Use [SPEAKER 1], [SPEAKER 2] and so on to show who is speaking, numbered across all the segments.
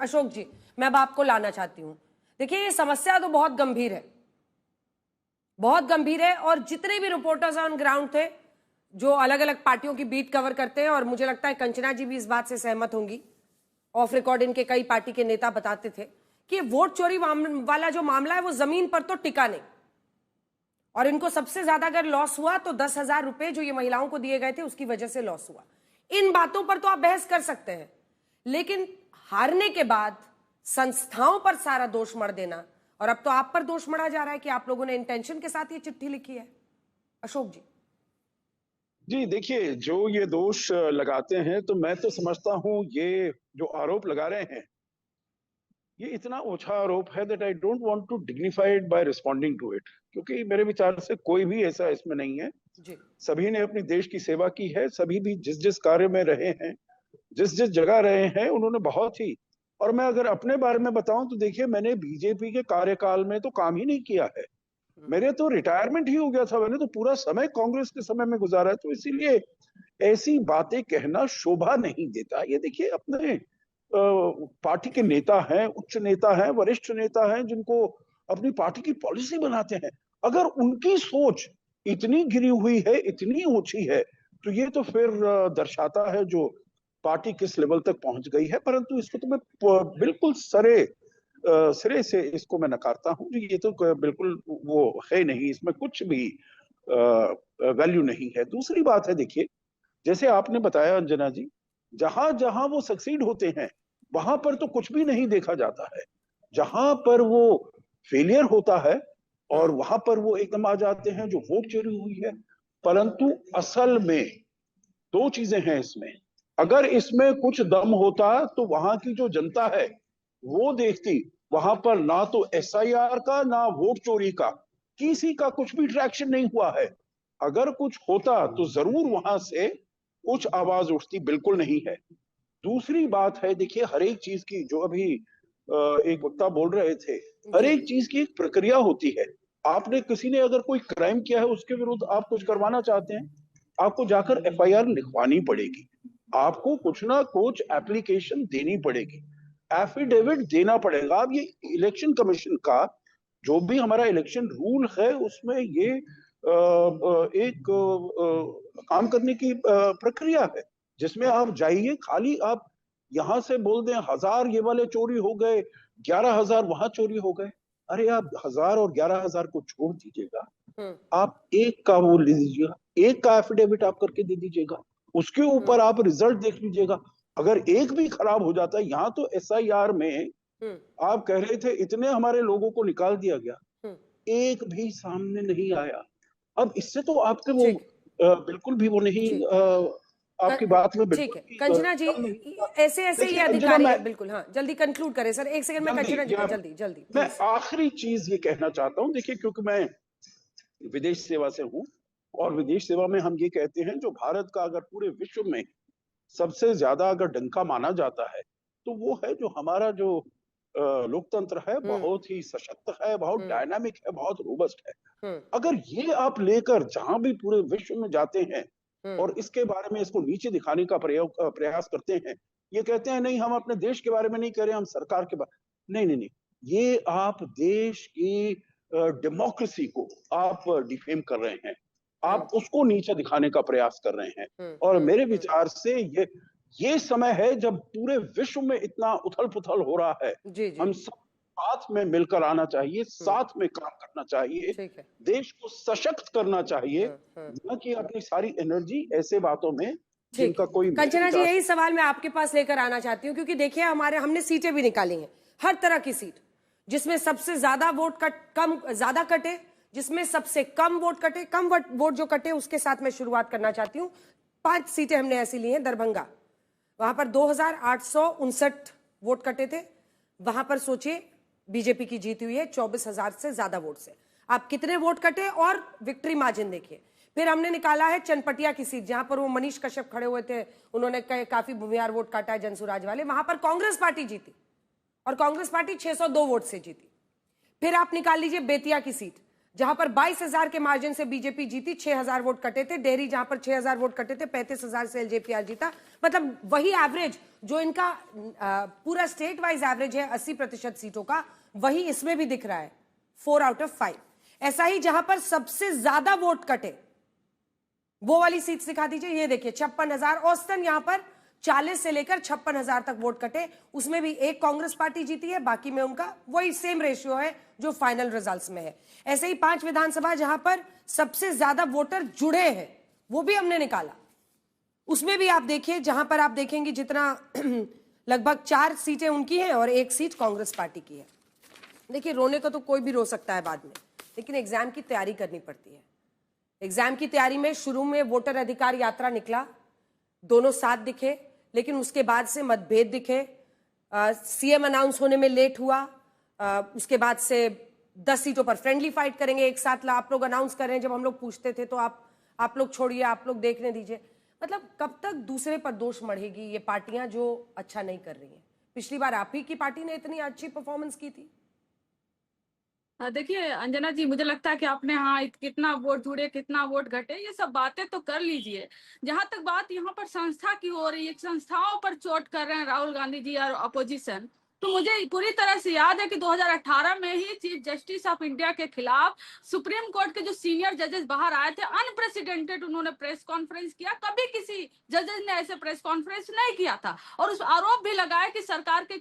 [SPEAKER 1] अशोक जी, मैं अब आपको लाना चाहती हूं। देखिए, ये समस्या तो बहुत गंभीर है, बहुत गंभीर है। और जितने भी रिपोर्टर्स ऑन ग्राउंड थे जो अलग अलग पार्टियों की बीट कवर करते हैं, और मुझे लगता है कंचना जी भी इस बात से सहमत होंगी, ऑफ रिकॉर्ड इनके कई पार्टी के नेता बताते थे कि वोट चोरी वाला जो मामला है वो जमीन पर तो टिका नहीं, और इनको सबसे ज्यादा अगर लॉस हुआ तो 10,000 रुपए जो ये महिलाओं को दिए गए थे उसकी वजह से लॉस हुआ। इन बातों पर तो आप बहस कर सकते हैं, लेकिन हारने के बाद संस्थाओं पर सारा दोष मढ़ देना, और अब तो आप पर दोष मढ़ा जा रहा है कि आप लोगों ने इंटेंशन के साथ ये चिट्ठी लिखी है। अशोक जी।
[SPEAKER 2] जी देखिए, जो ये दोष लगाते हैं तो मैं तो समझता हूँ ये जो आरोप लगा रहे हैं ये इतना ओछा आरोप है that I don't want to dignified by responding to it, क्योंकि मेरे विचार से कोई भी ऐसा इसमें नहीं है।
[SPEAKER 1] जी।
[SPEAKER 2] सभी ने अपनी देश की सेवा की है, सभी भी जिस जिस कार्य में रहे हैं, जिस जिस जगह रहे हैं, उन्होंने बहुत ही। और मैं अगर अपने बारे में बताऊं तो देखिए, मैंने बीजेपी के कार्यकाल में तो काम ही नहीं किया है। मेरे तो रिटायरमेंट ही हो गया था, मैंने तो पूरा समय कांग्रेस के समय में गुजारा है। तो इसीलिए ऐसी बातें कहना शोभा नहीं देता। ये देखिए, अपने पार्टी के नेता हैं, उच्च नेता हैं, वरिष्ठ नेता हैं, जिनको अपनी पार्टी की पॉलिसी बनाते हैं। अगर उनकी सोच इतनी गिरी हुई है, इतनी ऊंची है, तो ये तो फिर दर्शाता है जो पार्टी किस लेवल तक पहुंच गई है। परंतु इसको तो मैं बिल्कुल सिरे से इसको मैं नकारता हूँ। ये तो बिल्कुल वो है नहीं, इसमें कुछ भी वैल्यू नहीं है। दूसरी बात है, देखिए, जैसे आपने बताया अंजना जी, जहां जहां वो सक्सीड होते हैं वहां पर तो कुछ भी नहीं देखा जाता है। जहां पर वो फेलियर होता है और वहां पर वो एकदम आ जाते हैं जो वोट चोरी हुई है। परंतु असल में दो चीजें हैं इसमें। अगर इसमें कुछ दम होता तो वहां की जो जनता है वो देखती, वहां पर ना तो एसआईआर का ना वोट चोरी का किसी का कुछ भी ट्रैक्शन नहीं हुआ है। अगर कुछ होता तो जरूर वहां से कुछ आवाज उठती, बिल्कुल नहीं है। दूसरी बात है, देखिए, हर एक चीज की, जो अभी एक वक्ता बोल रहे थे, हर
[SPEAKER 1] जी।
[SPEAKER 2] एक चीज की एक प्रक्रिया होती है। आपने किसी ने अगर कोई क्राइम किया है, उसके विरुद्ध आप कुछ करवाना चाहते हैं, आपको जाकर एफआईआर लिखवानी पड़ेगी, आपको कुछ ना कुछ एप्लीकेशन देनी पड़ेगी, एफिडेविट देना पड़ेगा। अब ये इलेक्शन कमीशन का जो भी हमारा इलेक्शन रूल है उसमें ये एक काम करने की प्रक्रिया है, जिसमें आप जाइए, खाली आप यहां से बोल दें 1,000 ये वाले चोरी हो गए, 11,000 वहां चोरी हो गए। अरे आप 1,000 और 11,000 को छोड़ दीजिएगा, आप एक का वो ले लीजिएगा, एक का एफिडेविट आप करके दे दीजिएगा, उसके ऊपर आप रिजल्ट देख लीजिएगा। अगर एक भी खराब हो जाता है, यहाँ तो एसआईआर में आप कह रहे थे इतने हमारे लोगों को निकाल दिया गया, एक भी सामने नहीं आया। अब इससे तो आपके वो
[SPEAKER 1] ठीक।
[SPEAKER 2] बिल्कुल भी वो नहीं,
[SPEAKER 1] जी।
[SPEAKER 2] आपकी बात में
[SPEAKER 1] ठीक
[SPEAKER 2] बिल्कुल
[SPEAKER 1] है
[SPEAKER 2] भी
[SPEAKER 1] कंचना जी,
[SPEAKER 2] दम नहीं था।
[SPEAKER 1] ऐसे ऐसे ये
[SPEAKER 2] देखिए अंजना,
[SPEAKER 1] अधिकारी
[SPEAKER 2] मैं
[SPEAKER 1] हैं, बिल्कुल। हाँ, जल्दी कंक्लूड करें सर, एक सेकंड में
[SPEAKER 2] जल्दी
[SPEAKER 1] कंचना जी को,
[SPEAKER 2] या
[SPEAKER 1] जल्दी जल्दी
[SPEAKER 2] मैं
[SPEAKER 1] प्लीज।
[SPEAKER 2] आखिरी चीज ये कहना चाहता हूं। देखिए, क्योंकि मैं विदेश सेवा से हूं, और विदेश सेवा में हम ये कहते हैं, जो भारत का अगर पूरे विश्व में सबसे ज्यादा अगर डंका माना जाता है तो वो है जो हमारा जो लोकतंत्र है, बहुत ही सशक्त है, बहुत डायनामिक है, बहुत रोबस्ट है। अगर ये आप लेकर जहां भी पूरे विश्व में जाते हैं और इसके बारे में इसको नीचे दिखाने का प्रयास करते हैं, ये कहते हैं नहीं हम अपने देश के बारे में नहीं कह रहे, हम सरकार के बारे, नहीं नहीं नहीं, ये आप देश की डेमोक्रेसी को आप डिफेम कर रहे हैं, आप उसको नीचे दिखाने का प्रयास कर रहे हैं। और मेरे विचार से ये समय है जब पूरे विश्व में इतना उथल पुथल हो रहा है,
[SPEAKER 1] जी जी।
[SPEAKER 2] हम सब साथ में मिलकर आना चाहिए, साथ में काम करना चाहिए,
[SPEAKER 1] ठीक है।
[SPEAKER 2] देश को सशक्त करना चाहिए, न कि अपनी सारी एनर्जी ऐसे बातों में
[SPEAKER 1] ठीक
[SPEAKER 2] जिनका
[SPEAKER 1] है
[SPEAKER 2] कोई मेरे
[SPEAKER 1] कंचना जी,
[SPEAKER 2] विचार
[SPEAKER 1] यही
[SPEAKER 2] से।
[SPEAKER 1] सवाल मैं आपके पास लेकर आना चाहती हूँ, क्योंकि देखिए हमने सीटें भी निकाली हैं, हर तरह की सीट, जिसमें सबसे ज्यादा वोट कम ज्यादा कटे, जिसमें सबसे कम वोट कटे, कम वोट जो कटे उसके साथ मैं शुरुआत करना चाहती हूँ। 5 सीटें हमने ऐसी ली हैं। दरभंगा, वहां पर 2,859 वोट कटे थे, वहां पर सोचिए बीजेपी की जीत हुई है 24,000 से ज्यादा वोट से। आप कितने वोट कटे और विक्ट्री मार्जिन देखिए। फिर हमने निकाला है चनपटिया की सीट, जहां पर वो मनीष कश्यप खड़े हुए थे, उन्होंने काफी भूमिहार वोट काटा है जनसुराज वाले, वहां पर कांग्रेस पार्टी जीती और कांग्रेस पार्टी 602 वोट से जीती। फिर आप निकाल लीजिए बेतिया की सीट, जहां पर 22,000 के मार्जिन से बीजेपी जीती, 6,000 वोट कटे थे। डेहरी जहां पर 6,000 वोट कटे थे, 35,000 से एलजेपीआर जीता। मतलब वही एवरेज जो इनका पूरा स्टेट वाइज एवरेज है 80% सीटों का, वही इसमें भी दिख रहा है, 4 आउट ऑफ 5। ऐसा ही जहां पर सबसे ज्यादा वोट कटे, वो वाली सीट दिखा दीजिए। ये देखिए 56,000 औसतन, यहां पर 40 से लेकर 56,000 तक वोट कटे। उसमें भी एक कांग्रेस पार्टी जीती है, बाकी में उनका वही सेम रेशियो है जो फाइनल रिजल्ट्स में है। ऐसे ही 5 विधानसभा जहां पर सबसे ज्यादा वोटर जुड़े हैं, वो भी हमने निकाला। उसमें भी आप देखिए, जहां पर आप देखेंगे जितना लगभग 4 सीटें उनकी हैं और 1 सीट कांग्रेस पार्टी की है। देखिए, रोने को तो कोई भी रो सकता है बाद में, लेकिन एग्जाम की तैयारी करनी पड़ती है। एग्जाम की तैयारी में शुरू में वोटर अधिकार यात्रा निकला, दोनों साथ दिखे, लेकिन उसके बाद से मतभेद दिखे। सीएम अनाउंस होने में लेट हुआ, उसके बाद से 10 सीटों पर फ्रेंडली फाइट करेंगे एक साथ आप लोग अनाउंस कर रहे हैं। जब हम लोग पूछते थे तो आप लोग छोड़िए, आप लोग देखने दीजिए। मतलब कब तक दूसरे पर दोष मढ़ेगी ये पार्टियां जो अच्छा नहीं कर रही हैं। पिछली बार आप ही की पार्टी ने इतनी अच्छी परफॉर्मेंस की थी।
[SPEAKER 3] देखिए अंजना जी, मुझे लगता है कि आपने हाँ कितना वोट जुड़े कितना वोट घटे ये सब बातें तो कर लीजिए। जहां तक बात यहाँ पर संस्था की हो रही है, संस्थाओं पर चोट कर रहे हैं राहुल गांधी जी और अपोजिशन, तो मुझे पूरी तरह से याद है कि 2018 में ही चीफ जस्टिस ऑफ इंडिया के खिलाफ सुप्रीम कोर्ट के जो सीनियर जजेस बाहर आए थे, अनप्रेसिडेंटेड उन्होंने प्रेस कॉन्फ्रेंस किया। कभी किसी जजेस ने ऐसे प्रेस कॉन्फ्रेंस नहीं किया था और उस आरोप भी लगाया कि सरकार के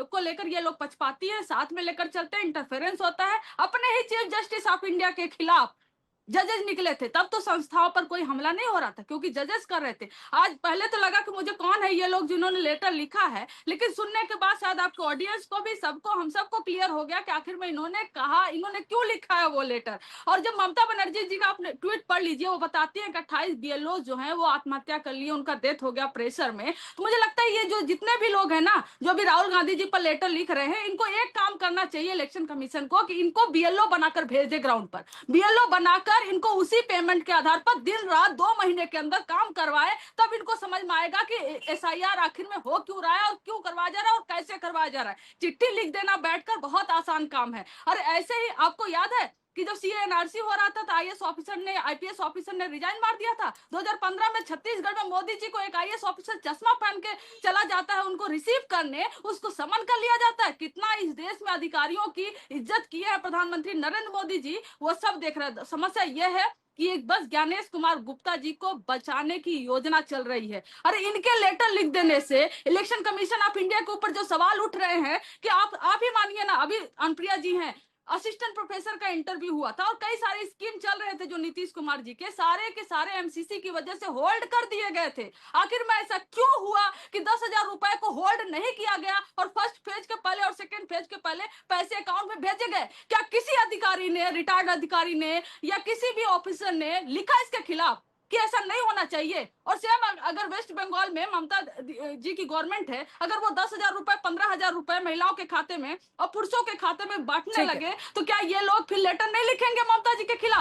[SPEAKER 3] को लेकर ये लोग पक्षपाती है, साथ में लेकर चलते हैं, इंटरफेरेंस होता है। अपने ही चीफ जस्टिस ऑफ इंडिया के खिलाफ जजेस निकले थे, तब तो संस्थाओं पर कोई हमला नहीं हो रहा था क्योंकि जजेस कर रहे थे। आज पहले तो लगा कि मुझे कौन है ये लोग जिन्होंने लेटर लिखा है, लेकिन सुनने के बाद शायद आपको ऑडियंस को भी सबको हम सबको क्लियर हो गया कि आखिर में इन्होंने कहा, इन्होंने क्यों लिखा है वो लेटर। और जब ममता बनर्जी जी का आपने ट्वीट पढ़ लीजिए, वो बताती है कि 28 बीएलओ जो है वो आत्महत्या कर लिए, उनका डेथ हो गया प्रेशर में। तो मुझे लगता है ये जो जितने भी लोग हैं ना जो भी राहुल गांधी जी पर लेटर लिख रहे हैं, इनको एक काम करना चाहिए इलेक्शन कमीशन को कि इनको बीएलओ बनाकर भेज दे ग्राउंड पर। बीएलओ बनाकर इनको उसी पेमेंट के आधार पर दिन रात 2 महीने के अंदर काम करवाए, तब इनको समझ में आएगा कि एसआईआर आखिर में हो क्यों रहा है और क्यों करवाया जा रहा है और कैसे करवाया जा रहा है। चिट्ठी लिख देना बैठकर बहुत आसान काम है। और ऐसे ही आपको याद है कि जब सीएनआरसी हो रहा था तो आईएएस ऑफिसर ने रिजाइन मार दिया था। 2015 में छत्तीसगढ़ में मोदी जी को एक आईएएस ऑफिसर चश्मा पहन के चला जाता है उनको रिसीव करने, उसको समन कर लिया जाता है। कितना इस देश में अधिकारियों की इज्जत की है प्रधानमंत्री नरेंद्र मोदी जी, वो सब देख रहे हैं। समस्या यह है कि एक बस ज्ञानेश कुमार गुप्ता जी को बचाने की योजना चल रही है। अरे इनके लेटर लिख देने से इलेक्शन कमीशन ऑफ इंडिया के ऊपर जो सवाल उठ रहे हैं कि आप ही मानिए ना, अभी अनुप्रिया जी हैं, असिस्टेंट प्रोफेसर का इंटरव्यू हुआ था और कई सारे स्कीम चल रहे थे जो नीतीश कुमार जी के सारे एमसीसी की वजह से होल्ड कर दिए गए थे। आखिर में ऐसा क्यों हुआ कि 10,000 रुपए को होल्ड नहीं किया गया और फर्स्ट फेज के पहले और सेकंड फेज के पहले पैसे अकाउंट में भेजे गए? क्या किसी अधिकारी ने, रिटायर्ड अधिकारी ने या किसी भी ऑफिसर ने लिखा इसके खिलाफ कि ऐसा नहीं होना चाहिए? और सेम अगर वेस्ट बंगाल में ममता जी की गवर्नमेंट है, अगर वो 10,000 रुपए 15,000 रुपए महिलाओं के खाते में और पुरुषों के खाते में बांटने लगे, तो क्या ये लोग फिर लेटर नहीं लिखेंगे ममता जी के खिलाफ?